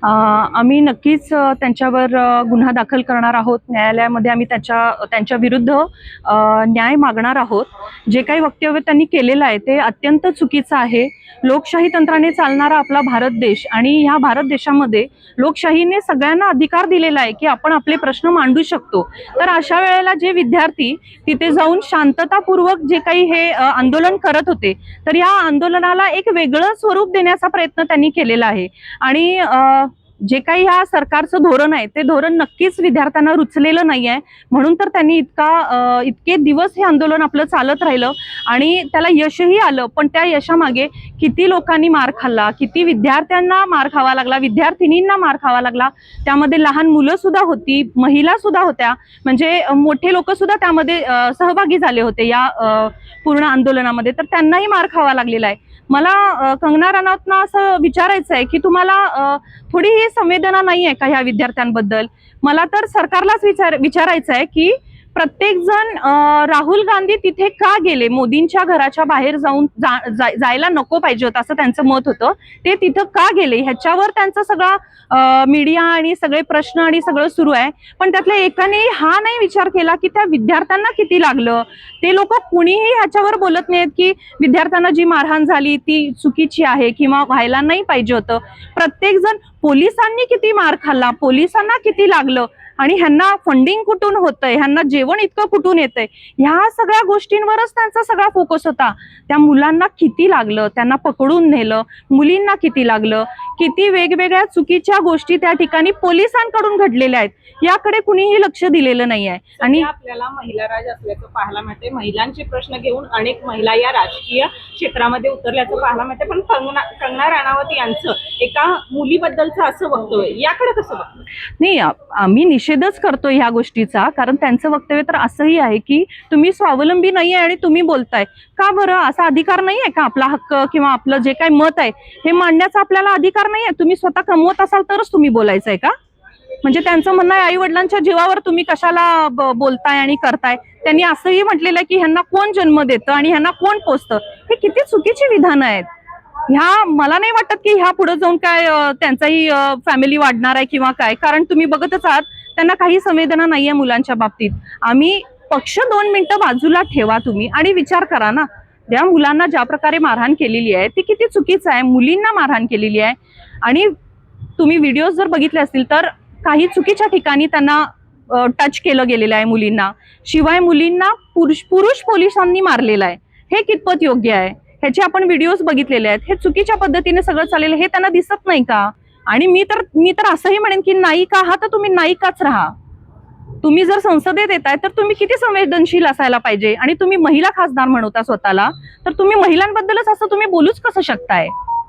आम्ही नक्कीच त्यांच्यावर गुन्हा दाखल करणार आहोत। न्यायालयामध्ये आम्ही त्यांच्या विरुद्ध न्याय मागणार आहोत। जे काही वक्तव्य त्यांनी केलेलं आहे ते अत्यंत चुकीचं आहे। लोकशाही तंत्राने चालणारा आपला भारत देश आणि ह्या भारत देशामध्ये लोकशाहीने सगळ्यांना अधिकार दिलेला आहे की आपण आपले प्रश्न मांडू शकतो। तर अशा वेळेला जे विद्यार्थी तिथे जाऊन शांततापूर्वक जे काही हे आंदोलन करत होते, तर या आंदोलनाला एक वेगळं स्वरूप देण्याचा प्रयत्न त्यांनी केलेला आहे। आणि जे काही ह्या सरकारचं धोरण आहे ते धोरण नक्कीच विद्यार्थ्यांना रुचलेलं नाही आहे। म्हणून तर त्यांनी इतके दिवस हे आंदोलन आपलं चालत राहिलं आणि त्याला यशही आलं। पण त्या यशामागे किती लोकांनी मार खाल्ला, किती विद्यार्थ्यांना मार खावा लागला, विद्यार्थिनींना मार खावा लागला। त्यामध्ये लहान मुलं सुद्धा होती, महिला सुद्धा होत्या, म्हणजे मोठे लोक सुद्धा त्यामध्ये सहभागी झाले होते या पूर्ण आंदोलनामध्ये। तर त्यांनाही मार खावा लागलेला आहे। मला कंगना राणावतना असं विचारायचं आहे की तुम्हाला थोडी ही संवेदना नाही आहे का ह्या विद्यार्थ्यांबद्दल? मला तर सरकारलाच विचारायचं आहे की प्रत्येक जण राहुल गांधी तिथे का गेले, मोदींच्या घराच्या बाहेर जायला नको पाहिजे होतं असं त्यांचं मत होतं, ते तिथं का गेले ह्याच्यावर त्यांचा सगळा मीडिया आणि सगळे प्रश्न आणि सगळं सुरू आहे। पण त्यातल्या एकाने हा नाही विचार केला की त्या विद्यार्थ्यांना किती लागलं। ते लोक कुणीही ह्याच्यावर बोलत नाहीत की विद्यार्थ्यांना जी मारहाण झाली ती चुकीची आहे किंवा व्हायला नाही पाहिजे होतं। प्रत्येक जण पोलिसांनी किती मार खाल्ला, पोलिसांना किती लागलं आणि ह्यांना फंडिंग कुठून होतंय, ह्यांना जेवण इतकं कुठून येतंय, ह्या सगळ्या गोष्टींवरच त्यांचा सगळा फोकस होता। त्या मुलांना किती लागलं, त्यांना पकडून नेलं, मुलींना किती लागलं, किती वेगवेगळ्या चुकीच्या गोष्टी त्या ठिकाणी पोलिसांकडून घडलेल्या आहेत, याकडे कुणीही लक्ष दिलेलं नाही आहे। आणि आपल्याला महिला राज असल्याचं पाहायला मिळते। महिलांचे प्रश्न घेऊन अनेक महिला या राजकीय क्षेत्रामध्ये उतरल्याचं पाहायला मिळते। पण कंगना राणावत यांचं एका मुलीबद्दलचं असं वक्तव्य, याकडे कसं बघतो? नाही, आम्ही निषेधच करतो ह्या गोष्टीचा, कारण त्यांचं वक्तव्य तर असंही आहे की तुम्ही स्वावलंबी नाहीये आणि तुम्ही बोलताय का बरं? असा अधिकार नाहीये का? आपला हक्क किंवा आपलं जे काही मत आहे हे मांडण्याचा आपल्याला अधिकार नाहीये? तुम्ही स्वतः कमवत असाल तरच तुम्ही बोलायचंय का? म्हणजे त्यांचं म्हणणं आहे आई वडिलांच्या जीवावर तुम्ही कशाला बोलताय आणि करताय। त्यांनी असंही म्हटलेलं आहे की ह्यांना कोण जन्म देतं आणि ह्यांना कोण पोसतं। हे किती चुकीची विधानं आहेत। ह्या मला नाही वाटत की ह्या पुढे जाऊन काय त्यांचाही फॅमिली वाढणार आहे किंवा काय, कारण तुम्ही बघतच आहात त्यांना काही संवेदना नाहीये मुलांच्या बाबतीत। आम्ही पक्ष 2 मिनिटं बाजूला ठेवा तुम्ही आणि विचार करा ना, त्या मुलांना ज्या प्रकारे मारहाण केलेली आहे ती किती चुकीचं आहे। मुलींना मारहाण केलेली आहे आणि तुम्ही व्हिडिओज जर बघितले असतील तर काही चुकीच्या ठिकाणी त्यांना टच केलं गेलेलं आहे मुलींना। शिवाय मुलींना पुरुष पोलिसांनी मारलेलं आहे। हे कितपत योग्य आहे? ह्याचे आपण व्हिडिओज बघितलेले आहेत। हे चुकीच्या पद्धतीने सगळं चाललेलं हे त्यांना दिसत नाही का? आणि मी तर असंही म्हणेन की नायिका आहात तर तुम्ही नायिकाच राहा। तुम्ही जर संसदेत येताय तर तुम्ही किती संवेदनशील असायला पाहिजे। आणि तुम्ही महिला खासदार म्हणता स्वतःला, तर तुम्ही महिलांबद्दलच असं तुम्ही बोलूच कसं शकताय?